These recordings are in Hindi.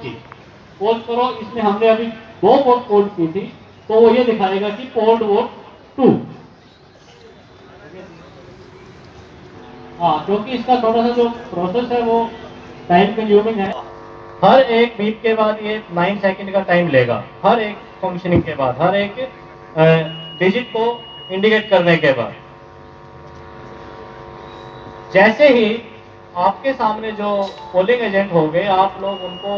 की। पोल करो, इसमें हमने अभी 2 वोट पोल की थी, तो वो ये दिखाएगा कि पोल्ड वोट 2। हाँ, क्योंकि इसका थोड़ा सा जो प्रोसेस है वो टाइम कंज्यूमिंग है। हर एक बीप के बाद ये 9 सेकंड का टाइम लेगा, हर एक फंक्शनिंग के बाद, हर एक डिजिट को इंडिकेट करने के बाद। जैसे ही आपके सामने जो पोलिंग एजेंट होंगे, आप लोग उनको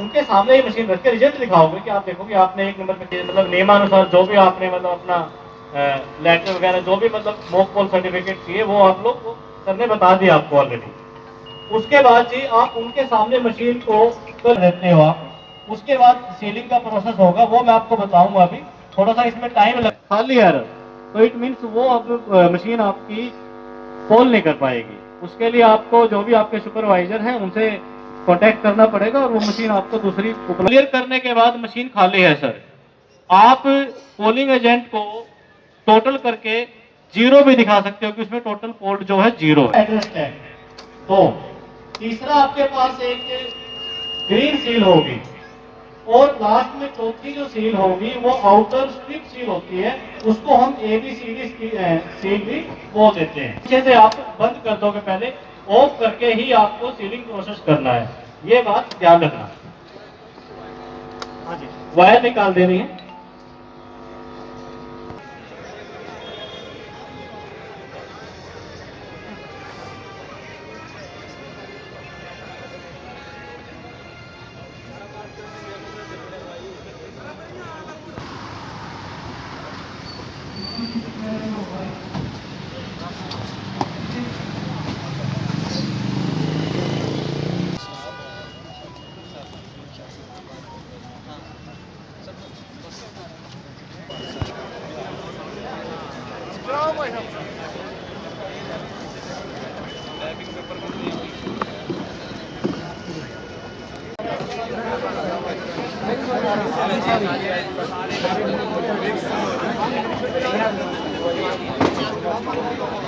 उनके सामने ही मशीन रख के रिजल्ट दिखाओगे कि आप देखोगे आपने 1 नंबर पे, मतलब नियमानुसार जो भी आपने मतलब अपना लेटर वगैरह जो भी मतलब मॉक पोल सर्टिफिकेट चाहिए वो आप लोग सर ने बता दिया आपको ऑलरेडी। उसके बाद जी आप उनके सामने मशीन को कर देते हो आप। उसके बाद सीलिंग का प्रोसेस होगा, वो मैं आपको बताऊंगा अभी। थोड़ा सा इसमें टाइम लग खाली एरर, तो इट मीन्स वो अब मशीन आपकी पोल नहीं कर पाएगी। उसके लिए आपको जो भी आपके सुपरवाइजर हैं उनसे कांटेक्ट करना पड़ेगा और वो मशीन आपको दूसरी क्लियर करने के बाद मशीन खाली है सर। आप पोलिंग एजेंट को टोटल करके 0 भी दिखा सकते हो कि उसमें टोटल पोल्ड जो है 0 है। Address tag. तो तीसरा आपके पास एक ग्रीन सील होगी और लास्ट में चौथी जो सील होगी वो आउटर स्ट्रिप सील होती है, उसको हम ABCD सील भी बोल देते हैं। अच्छे से आप बंद कर दोगे, पहले ऑफ करके ही आपको सीलिंग प्रोसेस करना है, ये बात ध्यान रखना। हाँ जी, वायर निकाल देनी है।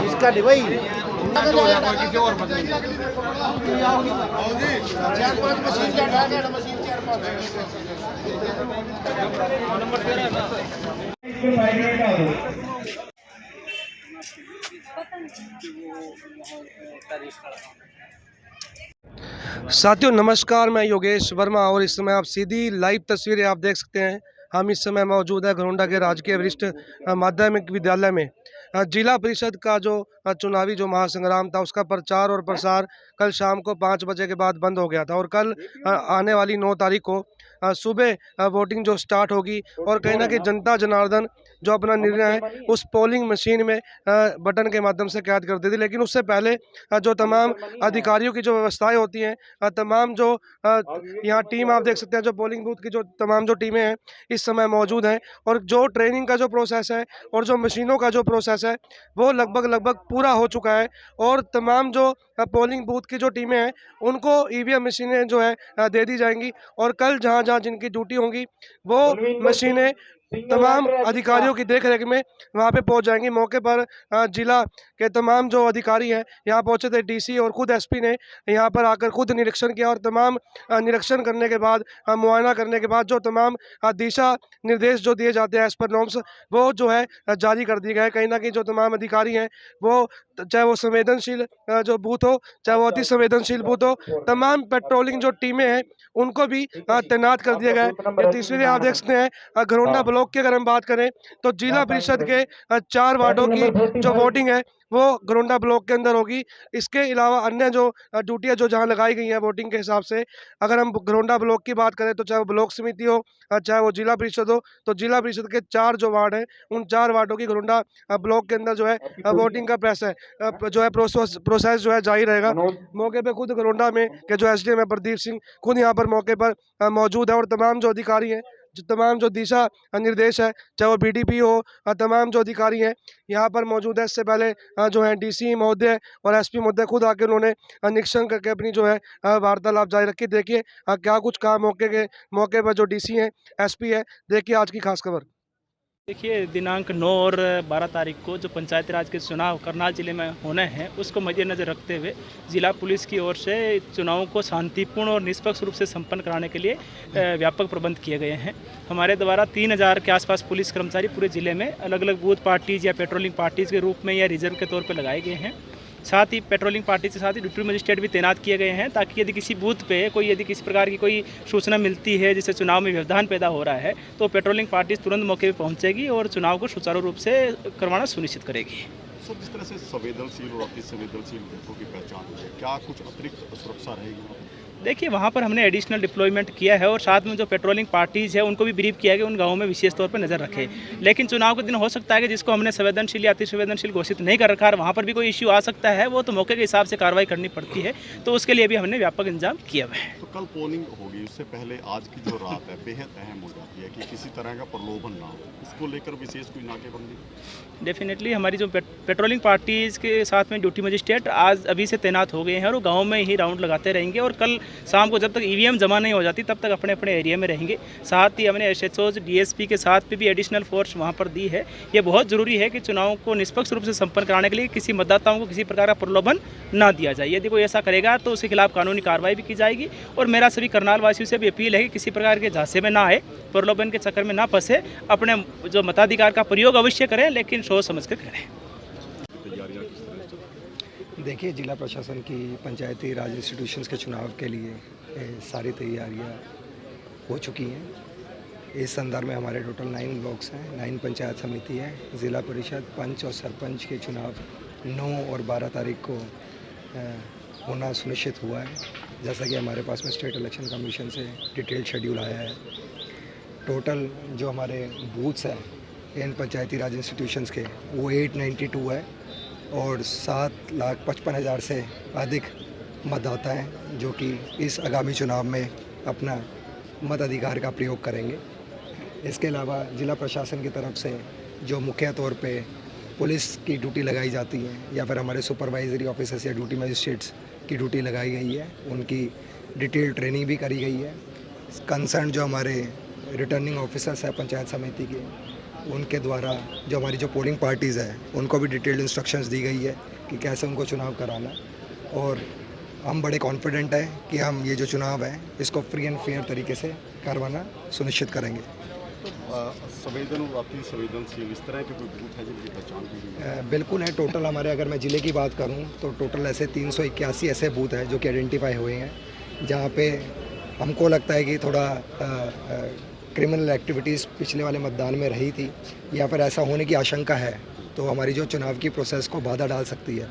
इसका नहीं भाई, किसी और मशीन 4-5 मशीन का डाल देना, मशीन 4-5 नंबर 13 ना। साथियों नमस्कार, मैं योगेश वर्मा और इस समय आप सीधी लाइव तस्वीरें आप देख सकते हैं। हम इस समय मौजूद है घरोंडा के राजकीय वरिष्ठ माध्यमिक विद्यालय में। जिला परिषद का जो चुनावी जो महासंग्राम था उसका प्रचार और प्रसार कल शाम को 5 बजे के बाद बंद हो गया था और कल आने वाली 9 तारीख को सुबह वोटिंग जो स्टार्ट होगी और कहीं ना कहीं जनता जनार्दन जो अपना निर्णय है उस पोलिंग मशीन में बटन के माध्यम से कैद कर देती। लेकिन उससे पहले जो तमाम अधिकारियों की जो व्यवस्थाएं होती हैं, तमाम जो यहाँ टीम आप देख सकते हैं, जो पोलिंग बूथ की जो तमाम जो टीमें हैं इस समय मौजूद हैं और जो ट्रेनिंग का जो प्रोसेस है और जो मशीनों का जो प्रोसेस है वो लगभग पूरा हो चुका है और तमाम जो पोलिंग बूथ की जो टीमें हैं उनको EVM मशीनें जो है दे दी जाएंगी और कल जहाँ जहाँ जिनकी ड्यूटी होंगी वो मशीनें तमाम अधिकारियों की देखरेख में वहाँ पे पहुँच जाएंगी। मौके पर जिला के तमाम जो अधिकारी हैं यहाँ पहुँचे थे, DC और खुद SP ने यहाँ पर आकर खुद निरीक्षण किया और तमाम निरीक्षण करने के बाद मुआयना करने के बाद जो तमाम दिशा निर्देश जो दिए जाते हैं एज पर नॉर्म्स वो जो है जारी कर दिए गए। कहीं ना कहीं जो तमाम अधिकारी हैं वो चाहे वो संवेदनशील जो बूथ हो चाहे वो अति संवेदनशील बूथ हो, तमाम पेट्रोलिंग जो टीमें हैं उनको भी तैनात कर दिया गया है। ये तस्वीरें आप देख सकते हैं घरोंडा ब्लॉक की अगर हम बात करें तो जिला परिषद के 4 वार्डों की जो वोटिंग है वो घरोंडा ब्लॉक के अंदर होगी। इसके अलावा अन्य जो ड्यूटियाँ जो जहाँ लगाई गई हैं वोटिंग के हिसाब से, अगर हम घरोंडा ब्लॉक की बात करें तो चाहे वो ब्लॉक समिति हो चाहे वो जिला परिषद हो, तो जिला परिषद के 4 जो वार्ड हैं उन 4 वार्डों की घरोंडा ब्लॉक के अंदर जो है वोटिंग का जो है प्रोसेस जो है जारी रहेगा। मौके पे खुद घरोंडा में के जो SDM है प्रदीप सिंह खुद यहाँ पर मौके पर मौजूद है और तमाम जो अधिकारी हैं जो तमाम जो दिशा निर्देश है चाहे वो BDP हो, तमाम जो अधिकारी हैं यहाँ पर मौजूद है। इससे पहले जो है DC महोदय और SP महोदय खुद आके उन्होंने निरीक्षण करके अपनी जो है वार्तालाप जारी रखी। देखिए क्या कुछ कहा मौके पर जो DC हैं SP है, देखिए आज की खास खबर। देखिए, दिनांक 9 और 12 तारीख को जो पंचायती राज के चुनाव करनाल जिले में होने हैं, उसको मद्देनज़र रखते हुए जिला पुलिस की ओर से चुनावों को शांतिपूर्ण और निष्पक्ष रूप से संपन्न कराने के लिए व्यापक प्रबंध किए गए हैं। हमारे द्वारा 3000 के आसपास पुलिस कर्मचारी पूरे ज़िले में अलग अलग बूथ पार्टीज़ या पेट्रोलिंग पार्टीज़ के रूप में या रिजर्व के तौर पर लगाए गए हैं। साथ ही पेट्रोलिंग पार्टी के साथ ही ड्यूटी मजिस्ट्रेट भी तैनात किए गए हैं, ताकि यदि किसी बूथ पे यदि किसी प्रकार की कोई सूचना मिलती है जिससे चुनाव में व्यवधान पैदा हो रहा है, तो पेट्रोलिंग पार्टी तुरंत मौके पर पहुंचेगी और चुनाव को सुचारू रूप से करवाना सुनिश्चित करेगी। सर, जिस तरह से संवेदनशील और अति संवेदनशील बूथों की पहचान है, क्या कुछ अतिरिक्त सुरक्षा रहेगी? देखिए, वहाँ पर हमने एडिशनल डिप्लॉयमेंट किया है और साथ में जो पेट्रोलिंग पार्टीज़ है उनको भी ब्रीफ किया है कि उन गाँवों में विशेष तौर पर नज़र रखें। लेकिन चुनाव के दिन हो सकता है कि जिसको हमने संवेदनशील या अति संवेदनशील घोषित नहीं कर रखा है, वहाँ पर भी कोई इश्यू आ सकता है, वो तो मौके के हिसाब से कार्रवाई करनी पड़ती है, तो उसके लिए भी हमने व्यापक इंतजाम किया हुआ है। तो कल पोलिंग होगी, उससे पहले आज की जो रात है बेहद अहम हो जाती है कि किसी तरह का प्रलोभन ना हो, इसको लेकर विशेष कोई नाकेबंदी? डेफिनेटली हमारी जो पेट्रोलिंग पार्टीज़ के साथ में ड्यूटी मजिस्ट्रेट आज अभी से तैनात हो गए हैं और वो गाँव में ही राउंड लगाते रहेंगे और कल शाम को जब तक ईवीएम जमा नहीं हो जाती तब तक अपने अपने एरिया में रहेंगे। साथ ही हमने एसएचओ डीएसपी के साथ भी एडिशनल फोर्स वहाँ पर दी है। ये बहुत ज़रूरी है कि चुनाव को निष्पक्ष रूप से संपन्न कराने के लिए किसी मतदाताओं को किसी प्रकार का प्रलोभन ना दिया जाए। यदि कोई ऐसा करेगा तो उसके खिलाफ कानूनी कार्रवाई भी की जाएगी। और मेरा सभी करनाल वासियों से भी अपील है कि किसी प्रकार के झांसे में ना आए, प्रलोभन के चक्कर में ना फंसे, अपने जो मताधिकार का प्रयोग अवश्य करें, लेकिन सोच समझ कर करें। देखिए, जिला प्रशासन की पंचायती राज इंस्टीट्यूशंस के चुनाव के लिए सारी तैयारियां हो चुकी हैं। इस संदर्भ में हमारे टोटल 9 ब्लॉक्स हैं, 9 पंचायत समिति है। ज़िला परिषद, पंच और सरपंच के चुनाव 9 और 12 तारीख को होना सुनिश्चित हुआ है। जैसा कि हमारे पास में स्टेट इलेक्शन कमीशन से डिटेल्ड शेड्यूल आया है। टोटल जो हमारे बूथ्स हैं इन पंचायती राज इंस्टीट्यूशंस के, वो 892 है और 7,55,000 से अधिक मतदाता हैं जो कि इस आगामी चुनाव में अपना मताधिकार का प्रयोग करेंगे। इसके अलावा जिला प्रशासन की तरफ से जो मुख्य तौर पे पुलिस की ड्यूटी लगाई जाती है या फिर हमारे सुपरवाइजरी ऑफिसर्स या ड्यूटी मजिस्ट्रेट्स की ड्यूटी लगाई गई है, उनकी डिटेल ट्रेनिंग भी करी गई है। कंसर्न जो हमारे रिटर्निंग ऑफिसर्स हैं पंचायत समिति के, उनके द्वारा जो हमारी जो पोलिंग पार्टीज़ है उनको भी डिटेल्ड इंस्ट्रक्शंस दी गई है कि कैसे उनको चुनाव कराना। और हम बड़े कॉन्फिडेंट हैं कि हम ये जो चुनाव है इसको फ्री एंड फेयर तरीके से करवाना सुनिश्चित करेंगे। संवेदन और अति संवेदनशील इस तरह के कोई बूथ है जिनकी पहचान की गई है? बिल्कुल है। टोटल हमारे, अगर मैं ज़िले की बात करूं तो टोटल ऐसे 381 ऐसे बूथ हैं जो कि आइडेंटिफाई हुए हैं, जहां पे हमको लगता है कि थोड़ा क्रिमिनल एक्टिविटीज़ पिछले वाले मतदान में रही थी या फिर ऐसा होने की आशंका है, तो हमारी जो चुनाव की प्रोसेस को बाधा डाल सकती है।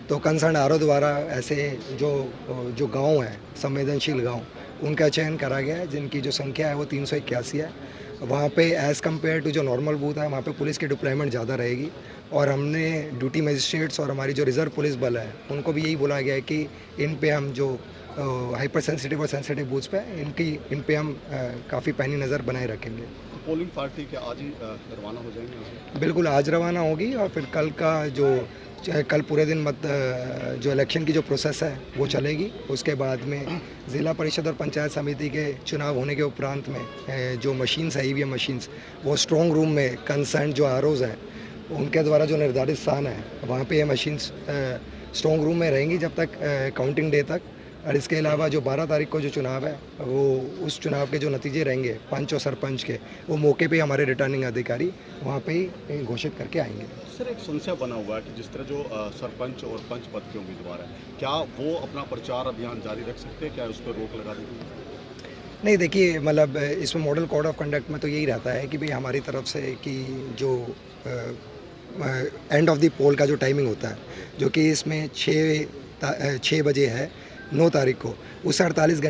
तो कंसर्न आरओ द्वारा ऐसे जो गांव हैं, संवेदनशील गांव, उनका चयन करा गया है, जिनकी जो संख्या है वो 381 है। वहाँ पे एज़ कम्पेयर टू जो नॉर्मल बूथ है, वहाँ पे पुलिस की डिप्लॉयमेंट ज़्यादा रहेगी। और हमने ड्यूटी मजिस्ट्रेट्स और हमारी जो रिजर्व पुलिस बल है उनको भी यही बोला गया है कि इन पे हम जो हाइपर सेंसिटिव और सेंसिटिव बूथ्स पे इन पे हम काफ़ी पैनी नज़र बनाए रखेंगे। तो पोलिंग पार्टी क्या आज ही रवाना हो जाएंगे? बिल्कुल, आज रवाना होगी और फिर कल का कल पूरे दिन जो इलेक्शन की जो प्रोसेस है वो चलेगी। उसके बाद में ज़िला परिषद और पंचायत समिति के चुनाव होने के उपरांत में जो मशीन्स है, ईवीएम मशीन्स, वो स्ट्रॉन्ग रूम में कंसर्न जो आरओज़ हैं उनके द्वारा जो निर्धारित स्थान है वहाँ पे ये मशीन्स स्ट्रॉन्ग रूम में रहेंगी जब तक काउंटिंग डे तक। और इसके अलावा जो 12 तारीख को जो चुनाव है, वो उस चुनाव के जो नतीजे रहेंगे पंच और सरपंच के, वो मौके पे हमारे रिटर्निंग अधिकारी वहाँ पे ही घोषित करके आएंगे। सर, एक संशय बना हुआ है कि जिस तरह जो सरपंच और पंच पद के उम्मीदवार हैं, क्या वो अपना प्रचार अभियान जारी रख सकते हैं? क्या उस पर रोक लगा देंगे? नहीं, देखिए, मतलब इसमें मॉडल कोड ऑफ कंडक्ट में तो यही रहता है कि भाई हमारी तरफ से कि जो एंड ऑफ द पोल का जो टाइमिंग होता है, जो कि इसमें 6 बजे है 9 तारीख को, उस 48 घंटे